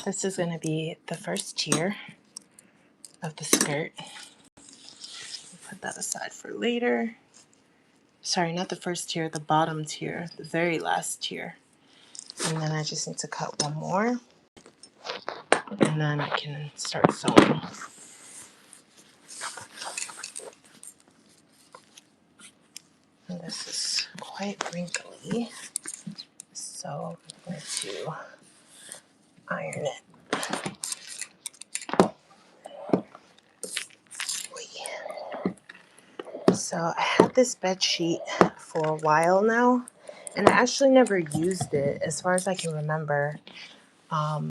This is going to be the first tier of the skirt. Put that aside for later. Sorry, not the first tier, the bottom tier, the very last tier. And then I just need to cut one more. And then I can start sewing. And this is quite wrinkly, so I'm going to iron it. So I had this bed sheet for a while now, and I actually never used it as far as I can remember. I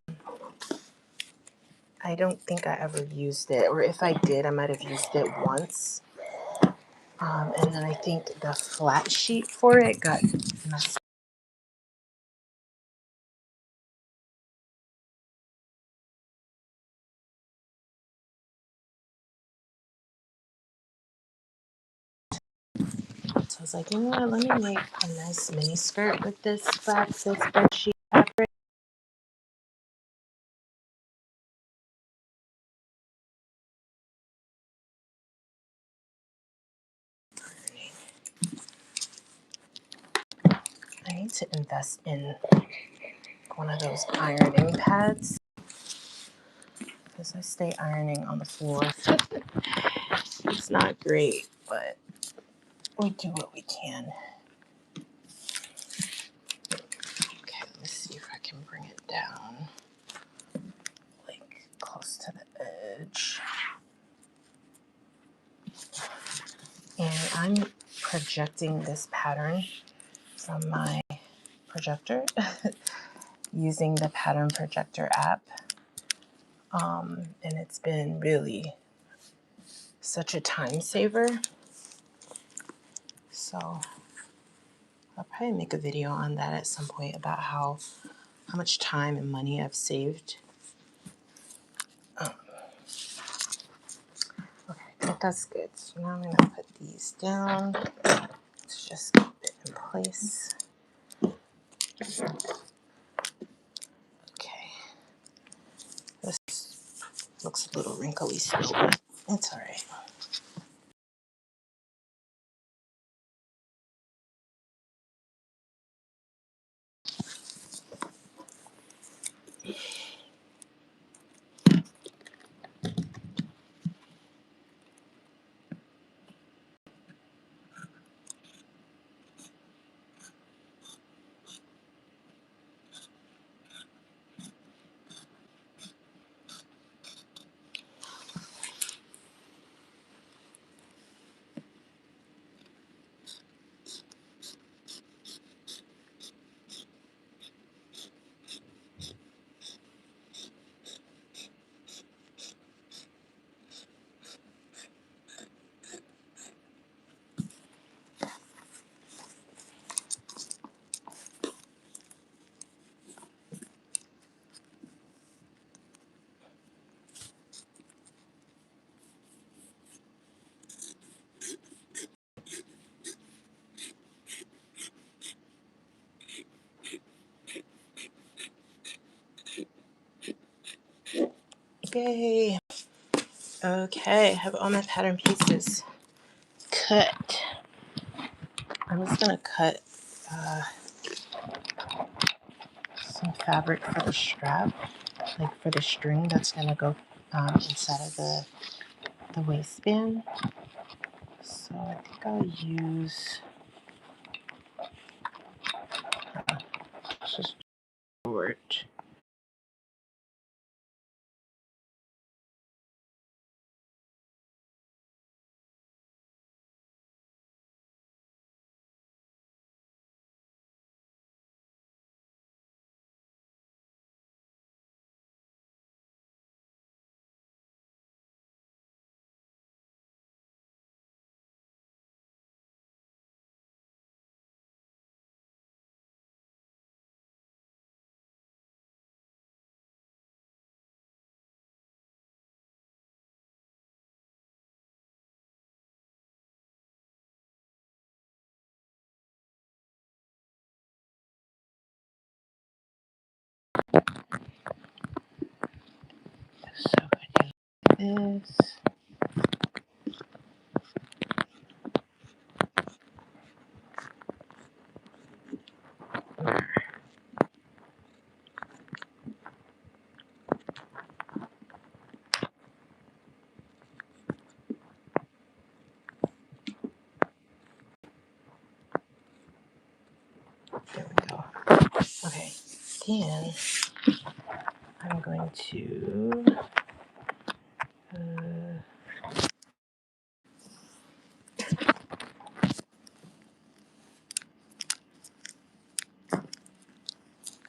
don't think I ever used it, or if I did, I might have used it once. And then I think the flat sheet for it got messed up. So I was like, you know what, let me make a nice mini skirt with this bed sheet fabric. I need to invest in one of those ironing pads because I stay ironing on the floor. It's not great, but we do what we can. Okay, let's see if I can bring it down, like close to the edge. And I'm projecting this pattern from my projector using the pattern projector app. And it's been really such a time saver. So I'll probably make a video on that at some point about how much time and money I've saved. Okay, I think that's good. So now I'm going to put these down. Let's just keep it in place. Okay. This looks a little wrinkly still, but it's all right. Yay. Okay, I have all my pattern pieces cut. I'm just going to cut some fabric for the strap, like for the string that's going to go inside of the waistband. So I think I'll use just short. this. There we go. Okay, then I'm going to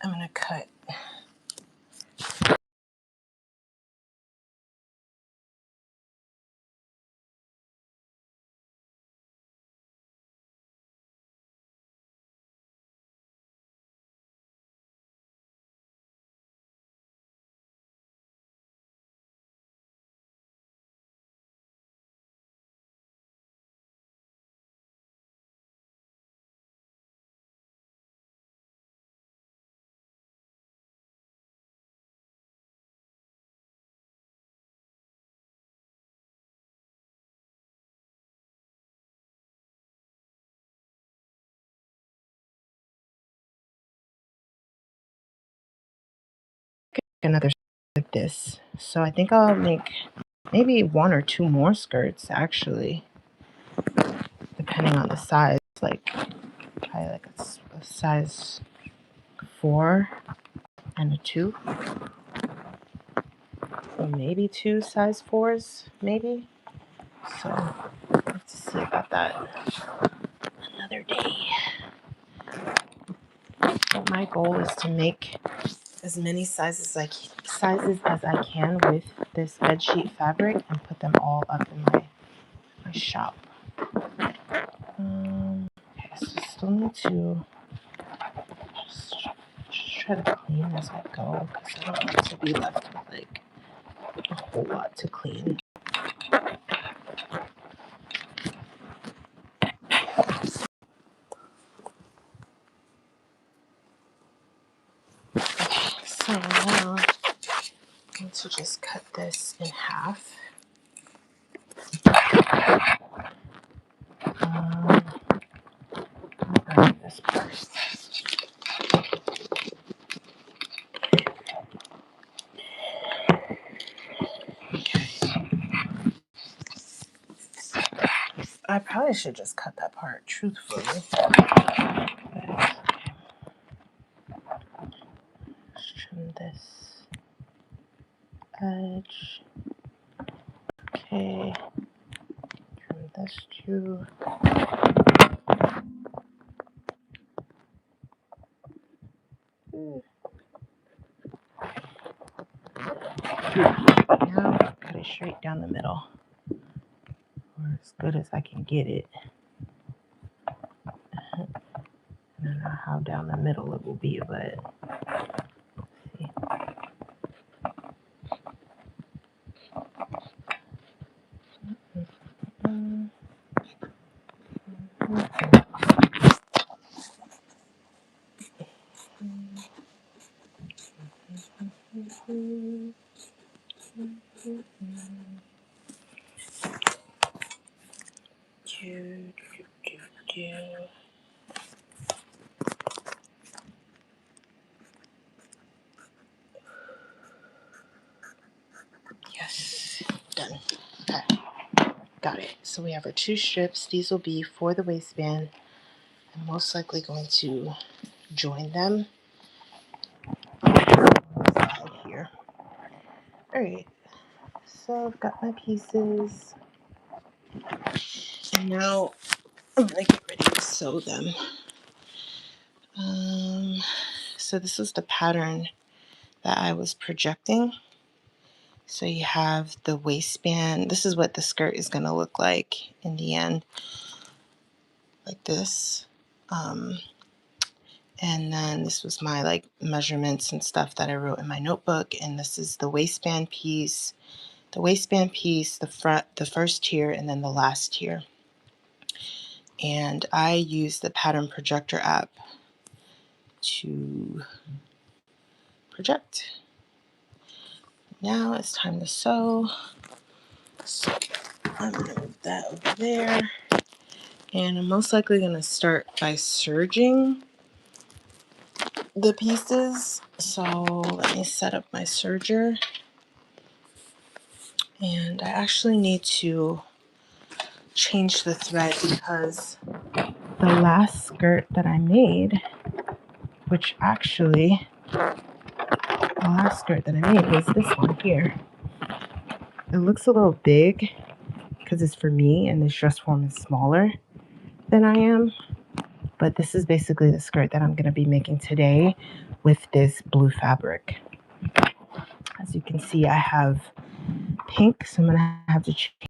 I'm gonna cut. Another like this. So I think I'll make maybe one or two more skirts actually, depending on the size. Like probably like a size 4 and a 2, or maybe 2 size 4s, maybe. So let's see about that another day. But my goal is to make as many sizes as I can with this bedsheet fabric and put them all up in my shop. Okay, so still need to just try to clean as I go because I don't want to be left with like a whole lot to clean. So now I'm going to just cut this in half. I'll do this first. I probably should just cut that part, truthfully. Just trim this edge. Okay. Trim this too. Now, cut it straight down the middle, or as good as I can get it. I don't know how down the middle it will be, but see. Yes, done. Okay, got it. So we have our 2 strips. These will be for the waistband. I'm most likely going to join them here. All right. So I've got my pieces, and now I'm gonna get ready to sew them. So this is the pattern that I was projecting. So you have the waistband. This is what the skirt is gonna look like in the end, like this. And then this was my like measurements and stuff that I wrote in my notebook. And this is the waistband piece, the front, the first tier, and then the last tier. And I use the pattern projector app to project. Now it's time to sew. So I'm gonna move that over there. And I'm most likely gonna start by serging the pieces. So let me set up my serger. And I actually need to change the thread because the last skirt that I made, which actually, the last skirt that I made was this one here. It looks a little big because it's for me and this dress form is smaller than I am. But this is basically the skirt that I'm going to be making today with this blue fabric. As you can see, I have pink, so I'm going to have to change.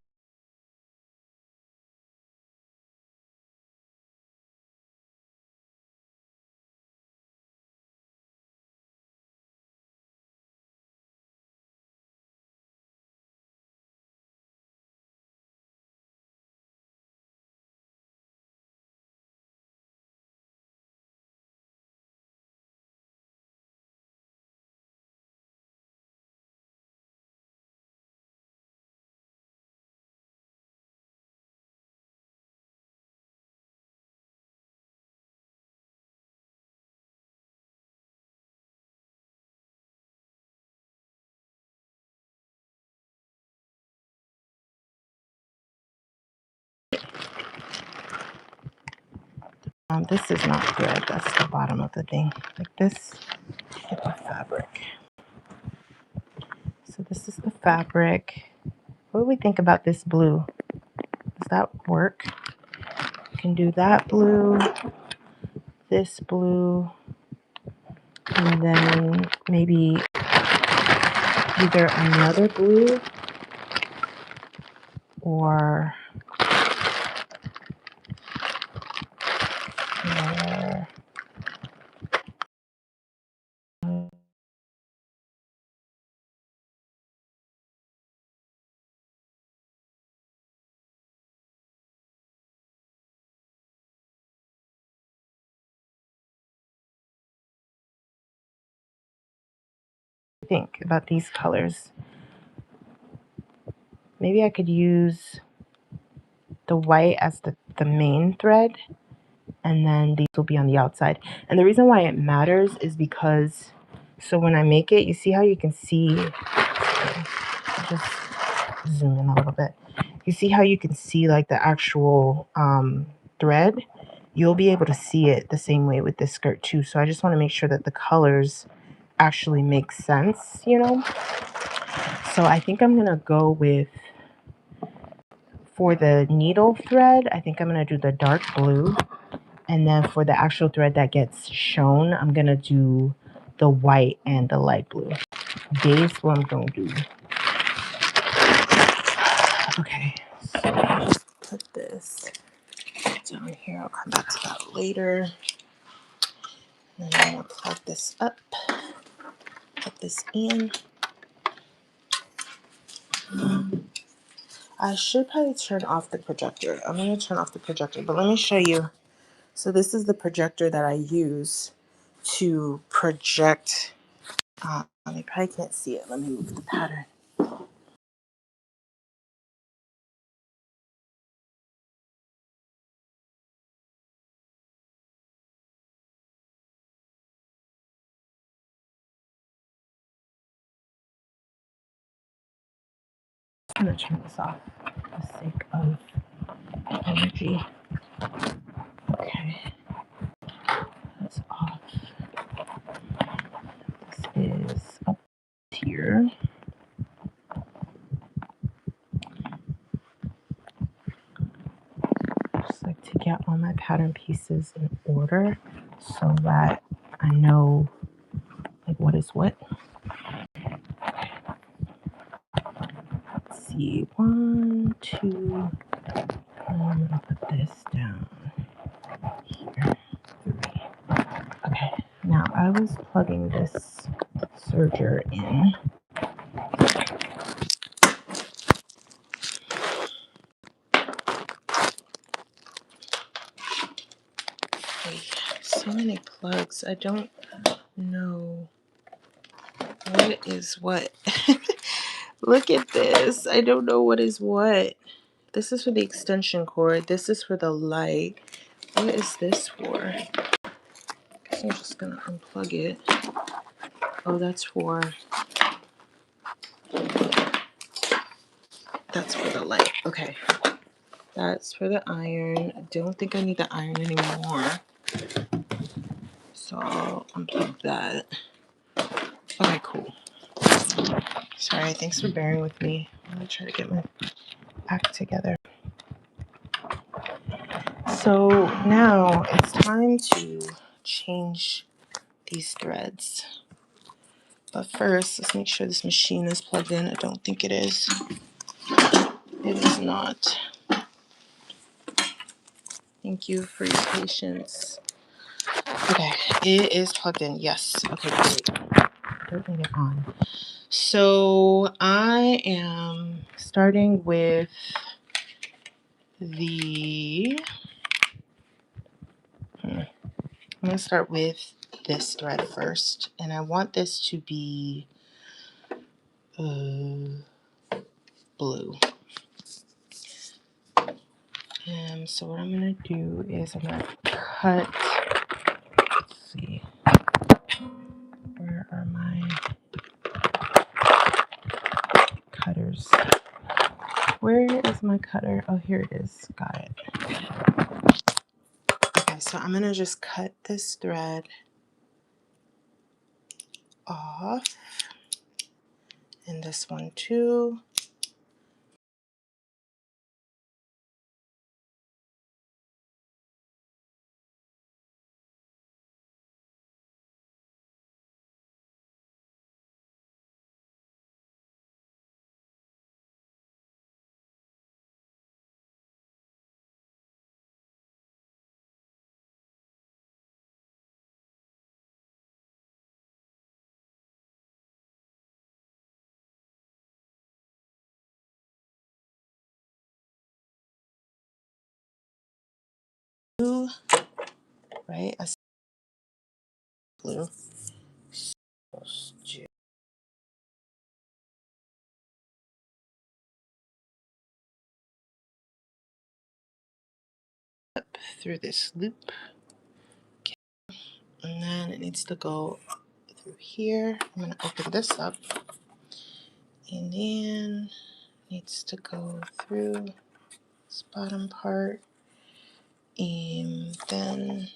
This is not thread, that's the bottom of the thing. Like this, get the fabric. So this is the fabric. What do we think about this blue? Does that work? You can do that blue, this blue, and then maybe either another blue or think about these colors. Maybe I could use the white as the main thread, and then these will be on the outside. And the reason why it matters is because, so when I make it, you see how you can see, just zoom in a little bit. You see how you can see like the actual thread? You'll be able to see it the same way with this skirt too. So I just want to make sure that the colors actually make sense, you know? So I think I'm going to go with, for the needle thread, I think I'm going to do the dark blue. And then for the actual thread that gets shown, I'm going to do the white and the light blue. That's what I'm going to do. Okay, so I'll just put this down here. I'll come back to that later. And then I'm going to plug this up, put this in. I should probably turn off the projector. I'm going to turn off the projector, but let me show you. So this is the projector that I use to project. You probably can't see it. Let me move the pattern. I'm going to turn this off for the sake of energy. Okay, that's off. This is up here. Just like to get all my pattern pieces in order so that I know like what is what. Let's see, 1, 2, I'm gonna put this down here, 3. Okay, now I was plugging this serger in. Wait, so many plugs. I don't know what is what. Look at this. I don't know what is what. This is for the extension cord. This is for the light. What is this for? I guess I'm just gonna unplug it. Oh, that's for the light. Okay. That's for the iron. I don't think I need the iron anymore. So I'll unplug that. Okay, cool. Sorry, thanks for bearing with me. I'm gonna try to get my act together. So now it's time to change these threads. But first, let's make sure this machine is plugged in. I don't think it is. It is not. Thank you for your patience. Okay, it is plugged in. Yes. Okay, great. Turning it on. So I am starting with the. I'm going to start with this thread first, and I want this to be blue. And so what I'm going to do is I'm going to cut. Let's see. Where are my cutters? Where is my cutter? Oh, here it is. Got it. Okay, so I'm going to just cut this thread off. And this one too. Blue, right? I see blue. Up through this loop. Okay. And then it needs to go through here. I'm going to open this up. And then it needs to go through this bottom part. And then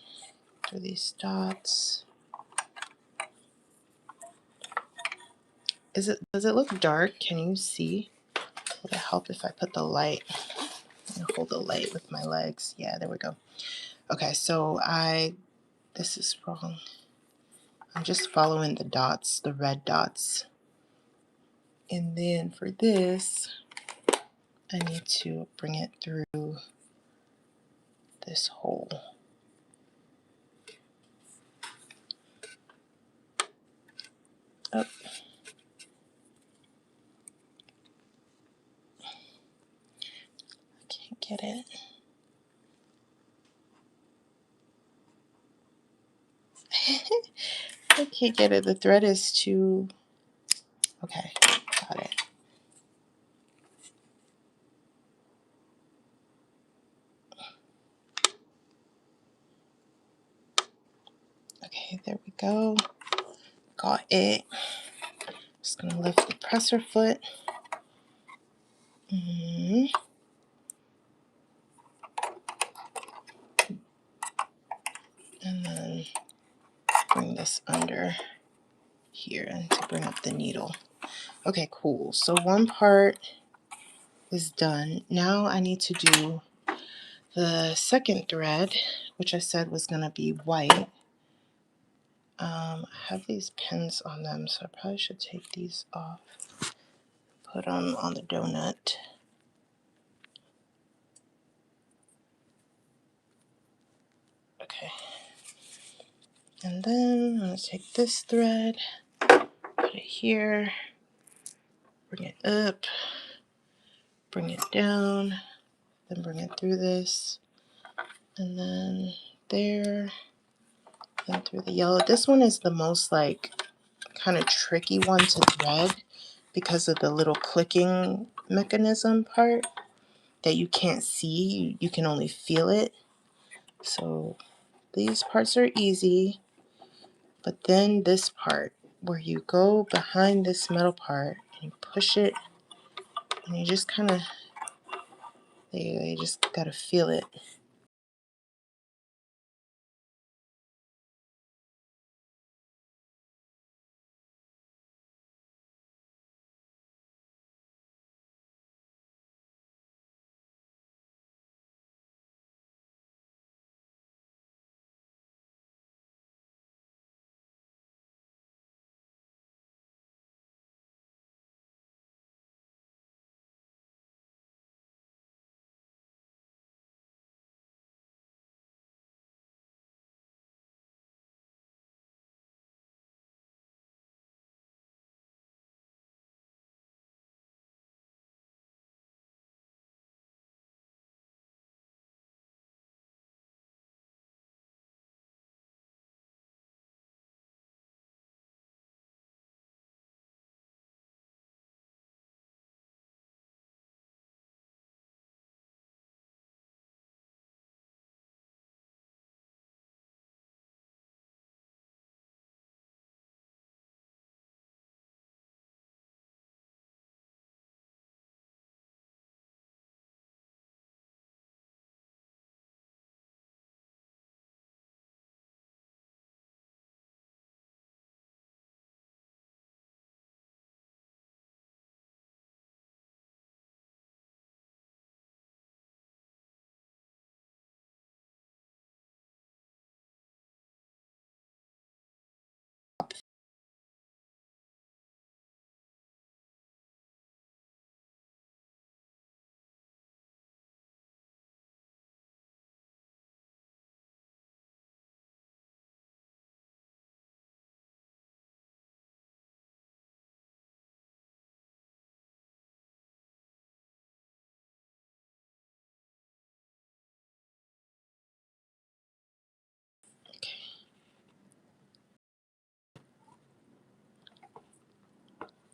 through these dots. Does it look dark? Can you see? Would it help if I put the light? I'm gonna hold the light with my legs. Yeah, there we go. Okay, so this is wrong. I'm just following the dots, the red dots. And then for this, I need to bring it through this hole. Oh. I can't get it. I can't get it. The thread is too... Okay, got it. Okay, there we go. Got it. Just gonna lift the presser foot. And then bring this under here and to bring up the needle. Okay, cool. So one part is done. Now I need to do the second thread, which I said was going to be white. I have these pins on them, so I probably should take these off. Put them on the donut. Okay. And then I'm going to take this thread, put it here, bring it up, bring it down, then bring it through this, and then there, and through the yellow. This one is the most like kind of tricky one to thread because of the little clicking mechanism part that you can't see, you can only feel it. So these parts are easy, but then this part where you go behind this metal part and you push it and you just kind of, you just gotta feel it.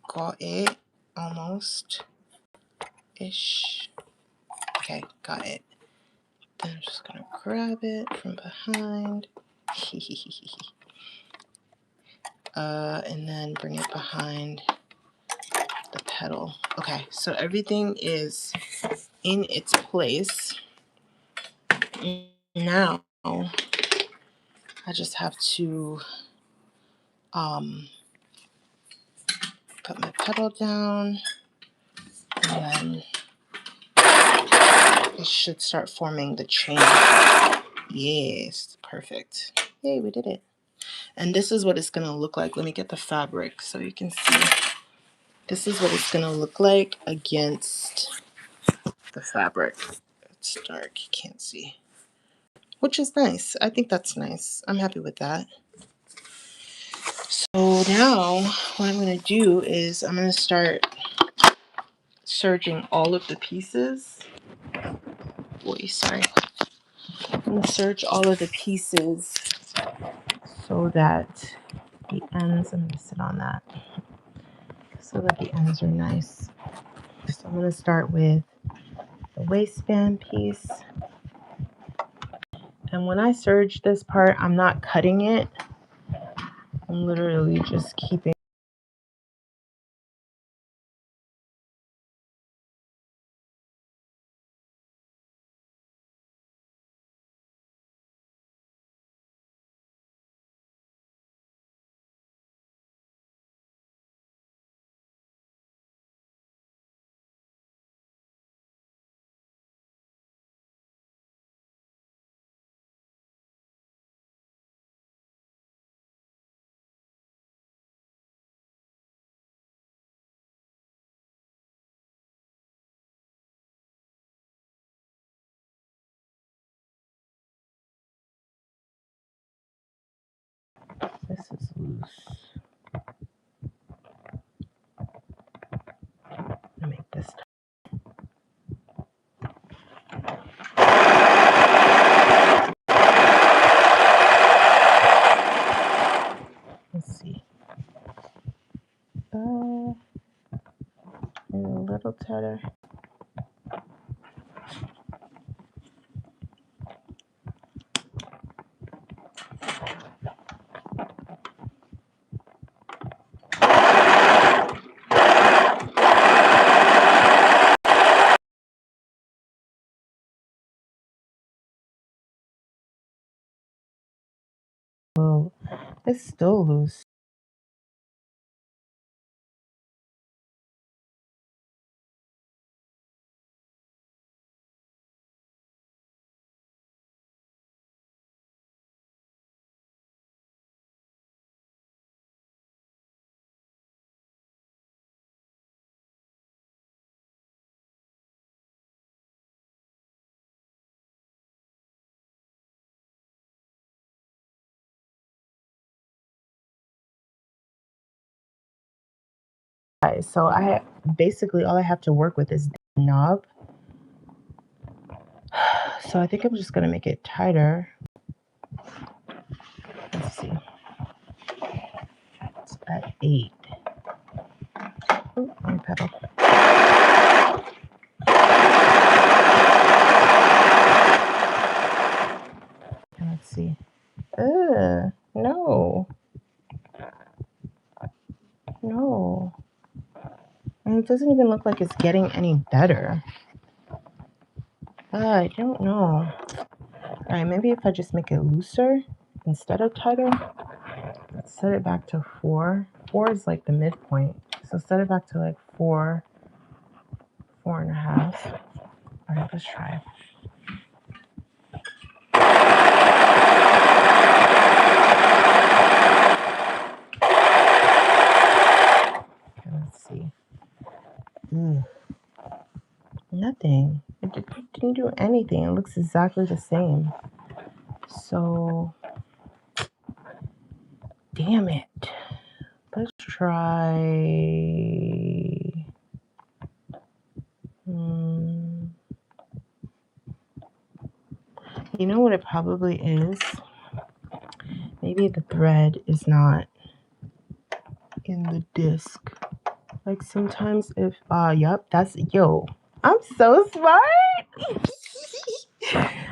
Got it, almost ish. Okay, got it. Then I'm just gonna grab it from behind. And then bring it behind the pedal. Okay, so everything is in its place. Now I just have to put my pedal down, and then it should start forming the chain. Yes, perfect. Yay, we did it. And this is what it's gonna look like. Let me get the fabric so you can see. This is what it's gonna look like against the fabric. It's dark, you can't see. Which is nice. I think that's nice. I'm happy with that. So now what I'm gonna do is I'm gonna start serging all of the pieces. Boy, sorry. I'm gonna serge all of the pieces so that the ends, I'm gonna sit on that, so that the ends are nice. So I'm gonna start with the waistband piece. And when I serge this part, I'm not cutting it. I'm literally just keeping this is loose. I'll make this. Let's see. tighter. Oh, it's still loose. So basically all I have to work with is the knob. So I think I'm just gonna make it tighter. Let's see. It's at 8. Oh, wrong pedal. And let's see. No. No. And it doesn't even look like it's getting any better. I don't know. Alright, maybe if I just make it looser instead of tighter. Let's set it back to 4. 4 is like the midpoint. So set it back to like 4, 4.5. Alright, let's try. Okay, let's see. Nothing. It didn't do anything. It looks exactly the same. So, damn it. Let's try. You know what it probably is? Maybe the thread is not in the disc. Like sometimes if, yep, I'm so smart.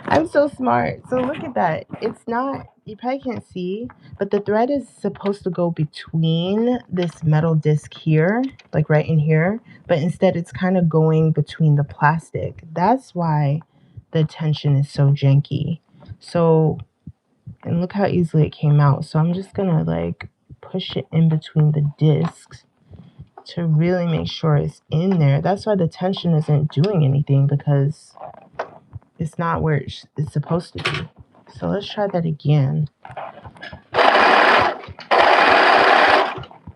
I'm so smart. So look at that. It's not, you probably can't see, but the thread is supposed to go between this metal disc here, like right in here, but instead it's kind of going between the plastic. That's why the tension is so janky. So, and look how easily it came out. So I'm just gonna like push it in between the discs to really make sure it's in there. That's why the tension isn't doing anything, because it's not where it's supposed to be. So let's try that again.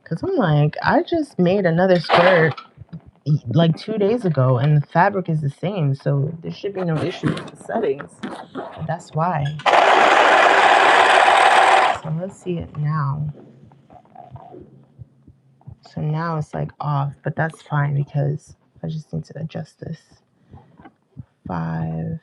Because I'm like, I just made another skirt like 2 days ago and the fabric is the same. So there should be no issue with the settings. That's why. So let's see it now. So now it's like off, but that's fine because I just need to adjust this. 5.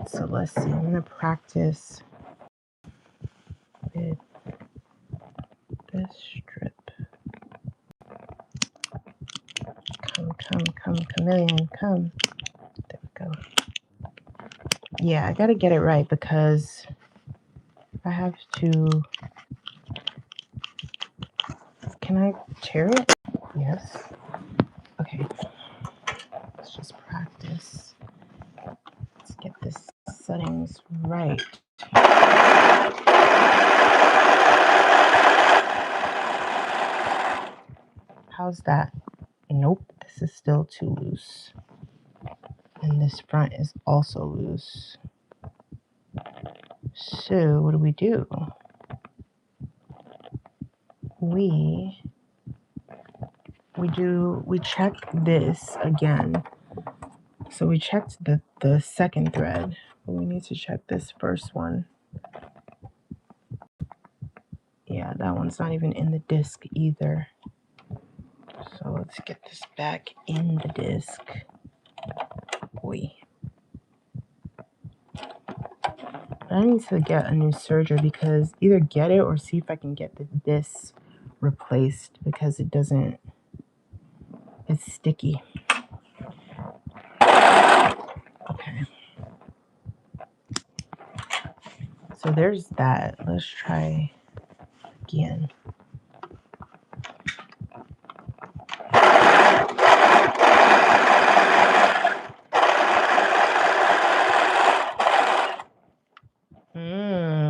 So let's see, I'm gonna practice with this strip. Come, chameleon, come. There we go. Yeah, I gotta get it right because I have to. Can I tear it? Yes. Okay. Let's just practice. Let's get this settings right. How's that? Nope, this this is still too loose. And this front is also loose. So what do? We check this again. So we checked the second thread, but we need to check this first one. Yeah, that one's not even in the disc either. So let's get this back in the disc. Boy. I need to get a new serger, because either get it or see if I can get the disc replaced, because it doesn't, it's sticky. Okay. So there's that. Let's try again.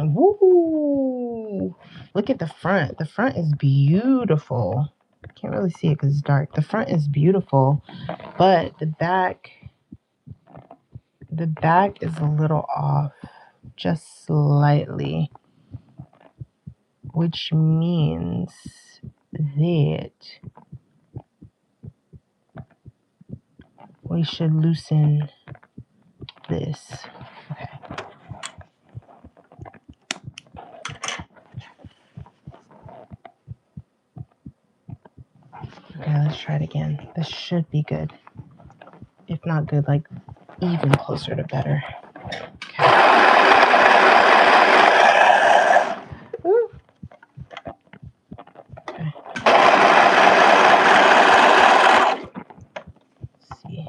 Woo! Look at the front. The front is beautiful. Can't really see it because it's dark. The front is beautiful, but the back is a little off, just slightly, which means that we should loosen this. Okay. Okay, let's try it again. This should be good. If not good, like even closer to better. Okay. Ooh. Okay. Let's see.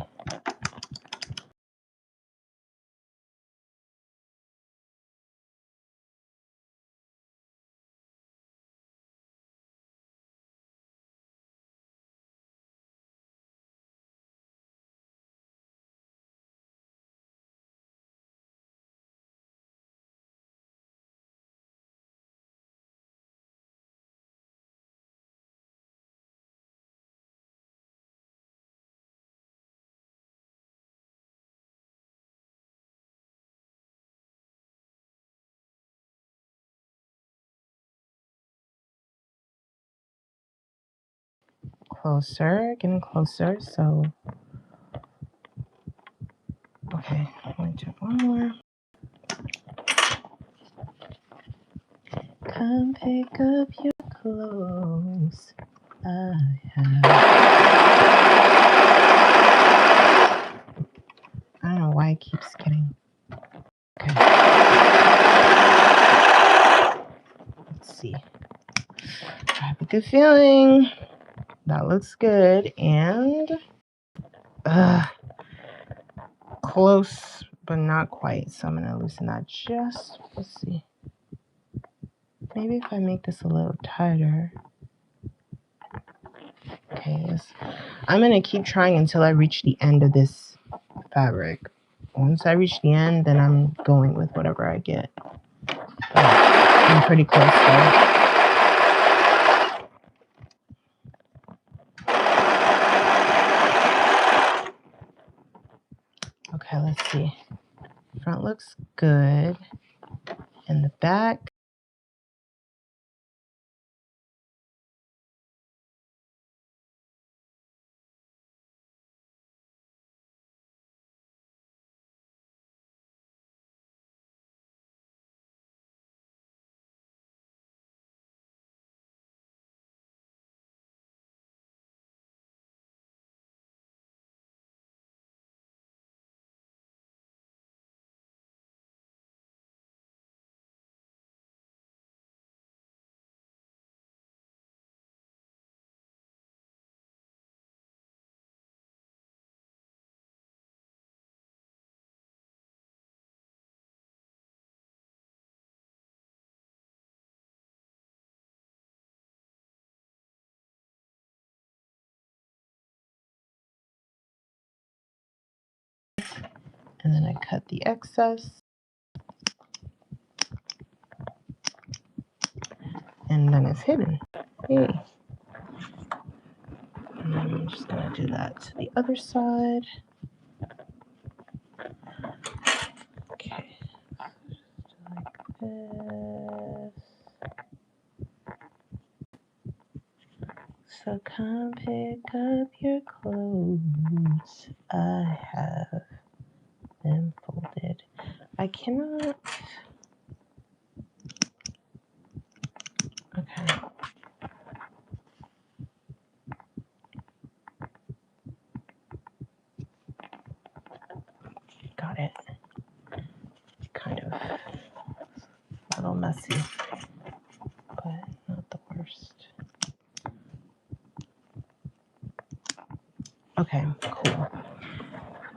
Closer, getting closer. So, okay, I'm going to do one more. Come pick up your clothes. I don't know why it keeps getting. Okay. Let's see. I have a good feeling. That looks good. And close, but not quite. So I'm going to loosen that just. Let's see. Maybe if I make this a little tighter. Okay, yes. I'm going to keep trying until I reach the end of this fabric. Once I reach the end, then I'm going with whatever I get. But I'm pretty close though. Okay, let's see. Front looks good. And the back. And then I cut the excess. And then it's hidden. Hey. And then I'm just gonna do that to the other side. Okay, like this. So come pick up your clothes. I have them folded. I cannot. Okay. Got it. Kind of a little messy, but not the worst. Okay, cool.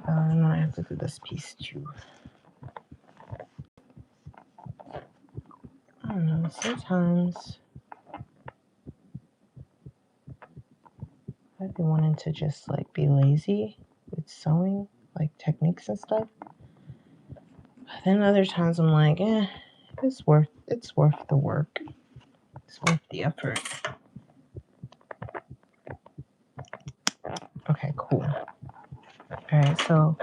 Now I have to do this piece too. I don't know, sometimes I've been wanting to just like be lazy with sewing, like techniques and stuff. But then other times I'm like, it's worth the work. It's worth the effort. Okay, cool. All right, so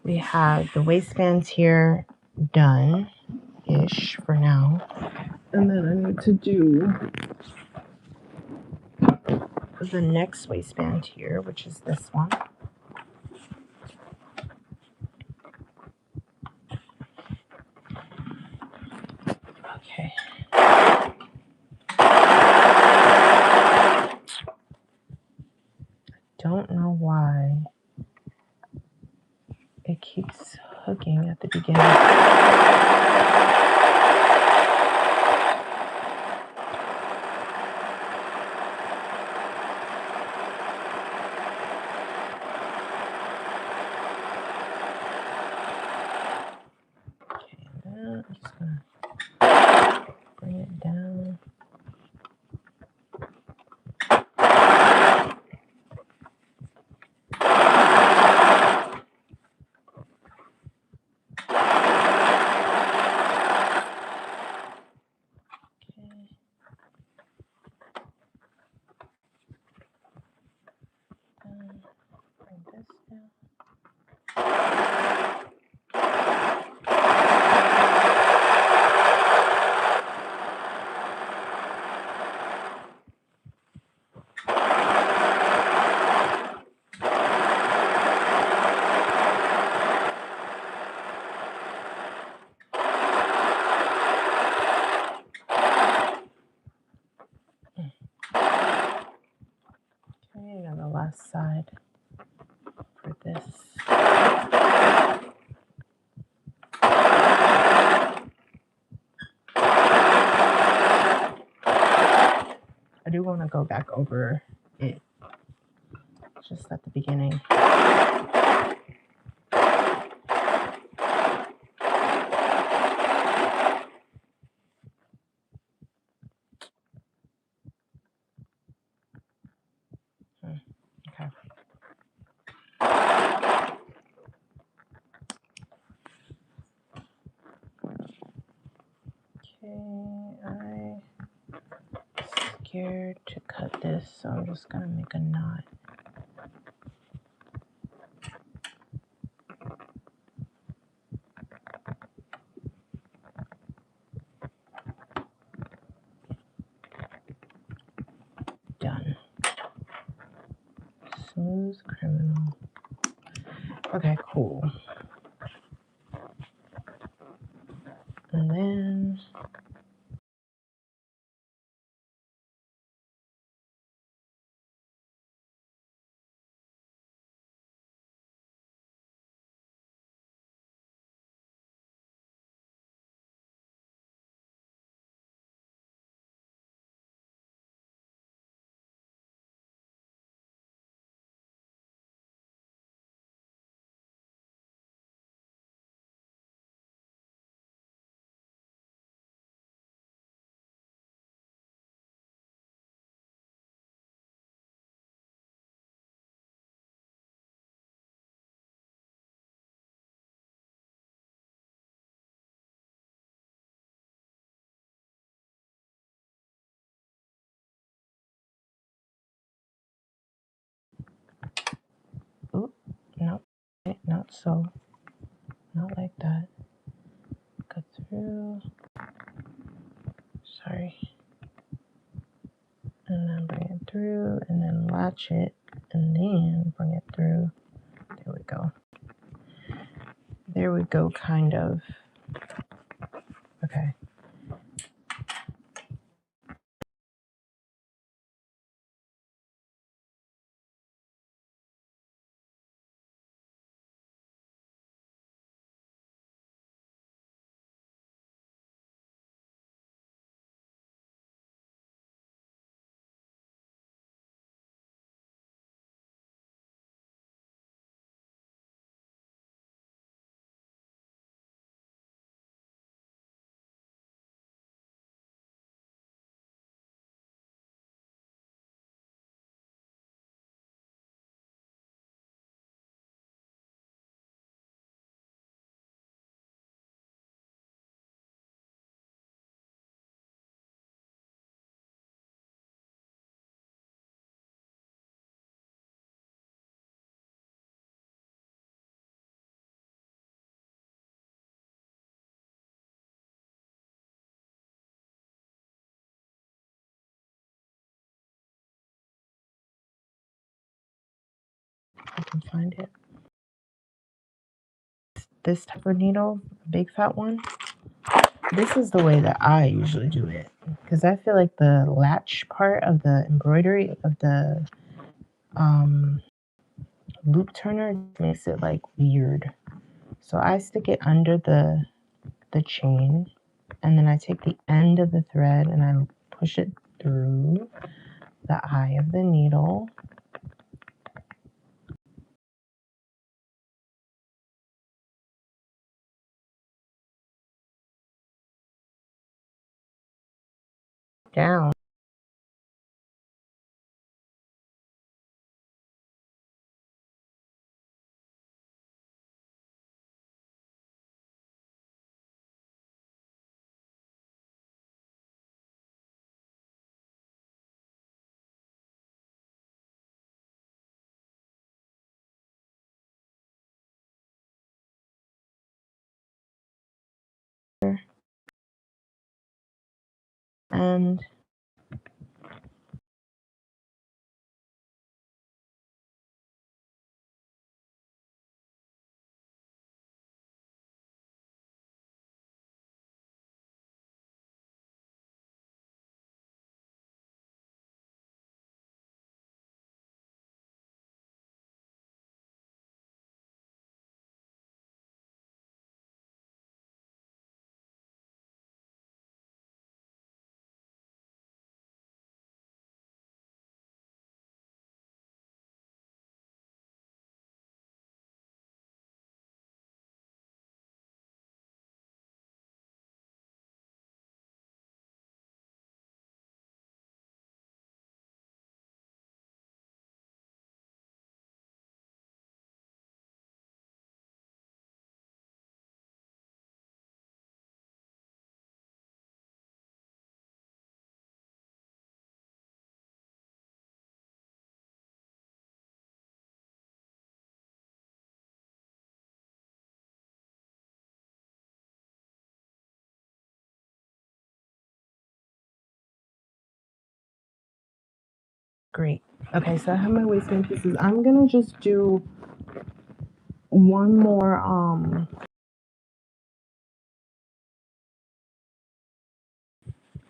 we have the waistbands here done-ish for now. And then I need to do the next waistband here, which is this one. Okay. Don't know why it keeps hooking at the beginning. Okay, then I'm just gonna bring it down. Bring this down. Okay, on the last side for this. I do want to go back over it just at the beginning. Okay. Okay, I'm scared to cut this, so I'm just gonna make a knot. Done. Smooth criminal. Okay, cool. And then Not so. Not like that. Go through. Sorry. And then bring it through, and then latch it, and then bring it through. There we go. There we go, kind of. Okay. I can find it. This type of needle, big fat one. This is the way that I usually do it, because I feel like the latch part of the embroidery of the loop turner makes it like weird. So I stick it under the chain, and then I take the end of the thread and I push it through the eye of the needle. Down. And great. Okay, so I have my waistband pieces. I'm gonna just do one more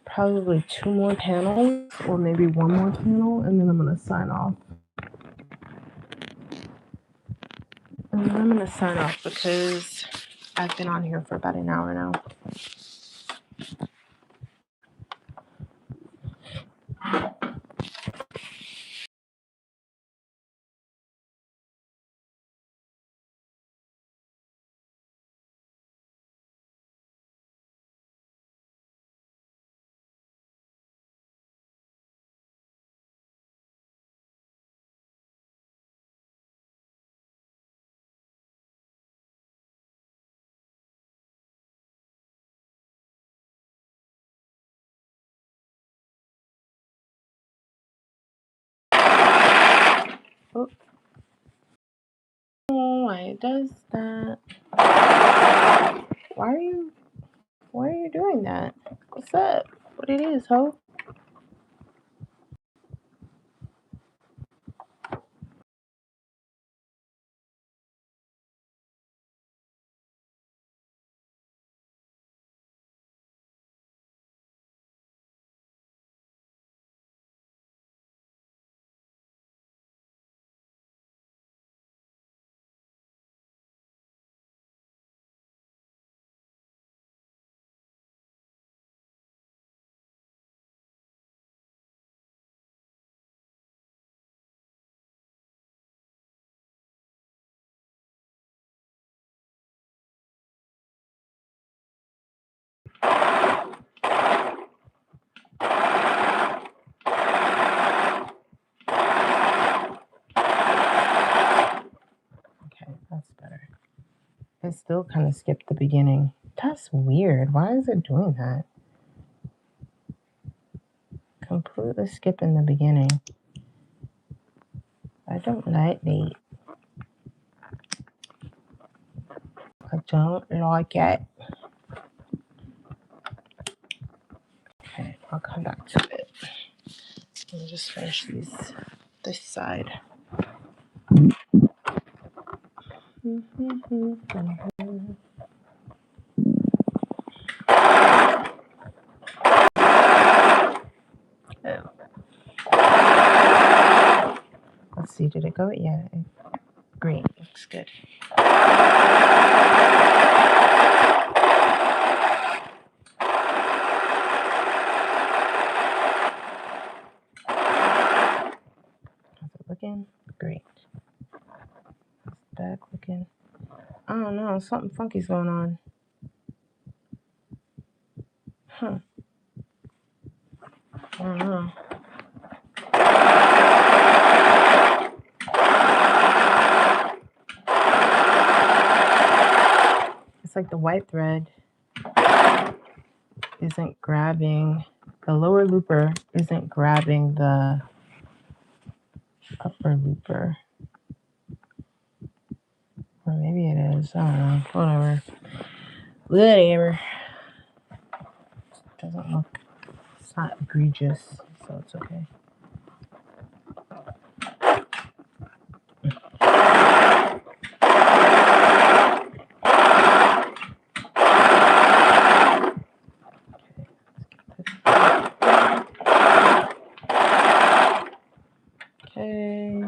probably two more panels, or maybe one more panel, and then I'm gonna sign off. And then I'm gonna sign off because I've been on here for about an hour now. Oh. why it does that. Why are you doing that? What's up? What it is, ho? Okay, that's better. It still kind of skipped the beginning. That's weird. Why is it doing that? Completely skipping the beginning. I don't like it. I don't like it. Okay, I'll come back to it. Let me just finish this side. Let's see, did it go? Yeah, great, looks good. How's it looking? Great. Back looking. I don't know, something funky's going on. Huh. I don't know. It's like the white thread isn't grabbing, the lower looper isn't grabbing the upper looper. Or maybe it is. I don't know. Whatever. Doesn't look, it's not egregious, so it's okay. Okay.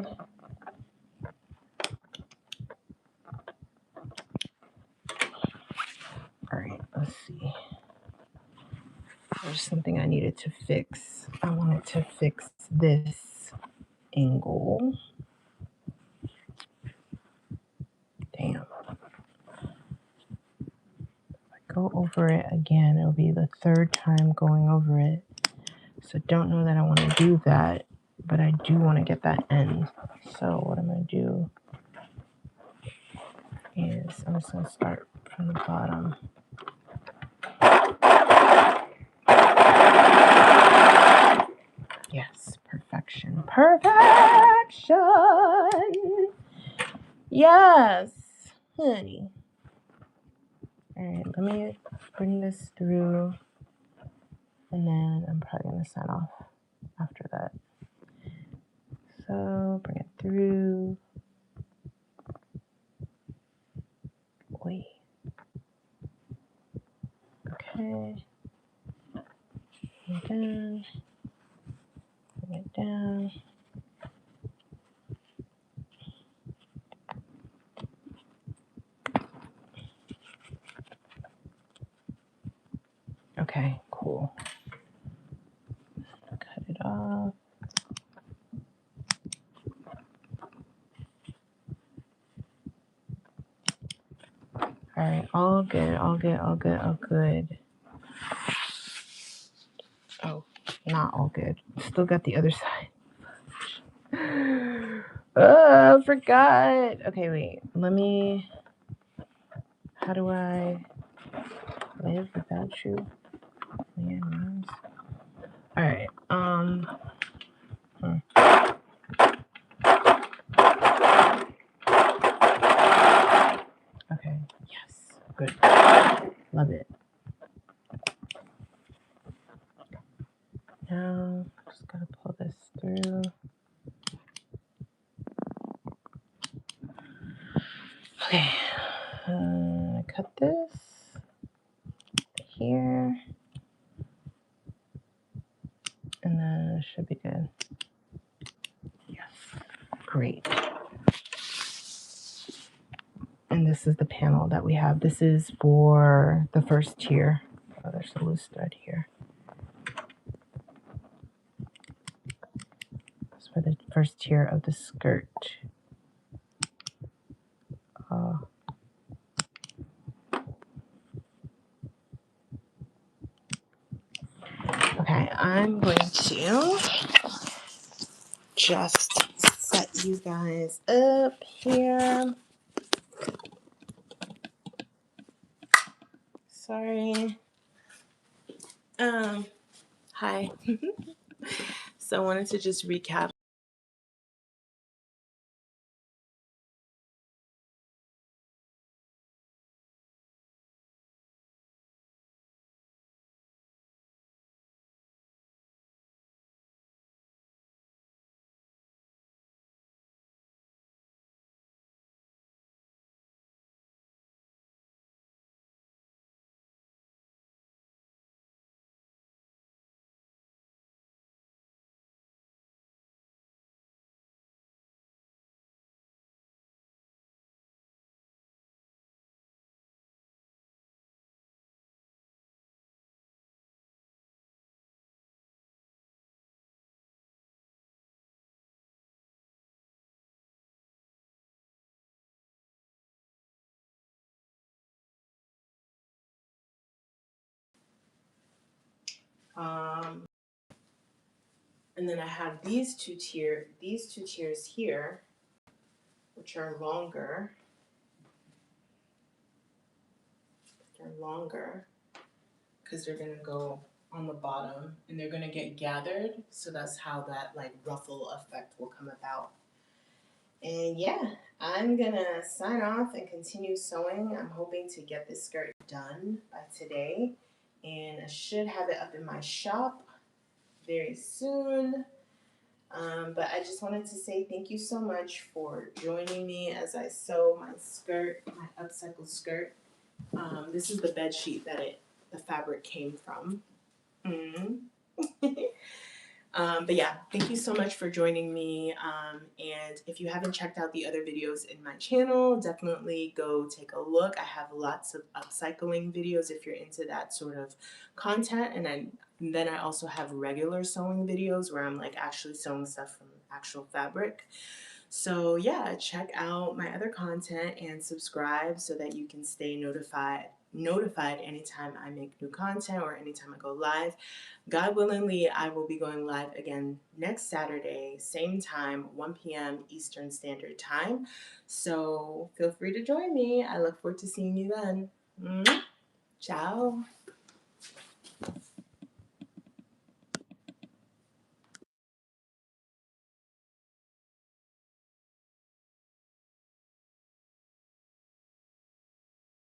All right, let's see. There's something I needed to fix. I wanted to fix this angle. Damn. If I go over it again, it'll be the third time going over it. So don't know that I want to do that, but I do want to get that end. So what I'm going to do is I'm just going to start from the bottom. Yes, perfection. Perfection! Yes, honey. All right, let me bring this through, and then I'm probably going to sign off after that. So bring it through. Wait. Okay. Bring it down. Bring it down. Okay, cool. Cut it off. All right, all good, all good, all good, all good. Oh, not all good. Still got the other side. Oh, I forgot. Okay, wait. Let me. How do I live without you? Man, all right. Okay, yes, good. Love it. Now, just gotta pull this through. Okay, I cut this here, and then it should be good. Yes, great. And this is the panel that we have. This is for the first tier. Oh, there's a loose thread here. It's for the first tier of the skirt. Okay, I'm going to just set you guys up here. Sorry. Hi. So I wanted to just recap. And then I have these two tiers here, which are longer. They're longer because they're gonna go on the bottom and they're gonna get gathered. So that's how that like ruffle effect will come about. And yeah, I'm gonna sign off and continue sewing. I'm hoping to get this skirt done by today, and I should have it up in my shop very soon. But I just wanted to say thank you so much for joining me as I sew my skirt, my upcycled skirt. This is the bed sheet that the fabric came from. But yeah, thank you so much for joining me. And if you haven't checked out the other videos in my channel, definitely go take a look. I have lots of upcycling videos if you're into that sort of content. And then I also have regular sewing videos where I'm like actually sewing stuff from actual fabric. So yeah, check out my other content and subscribe so that you can stay notified anytime I make new content or anytime I go live. God willingly, I will be going live again next Saturday, same time, 1 p.m. Eastern Standard Time. So feel free to join me. I look forward to seeing you then. Ciao.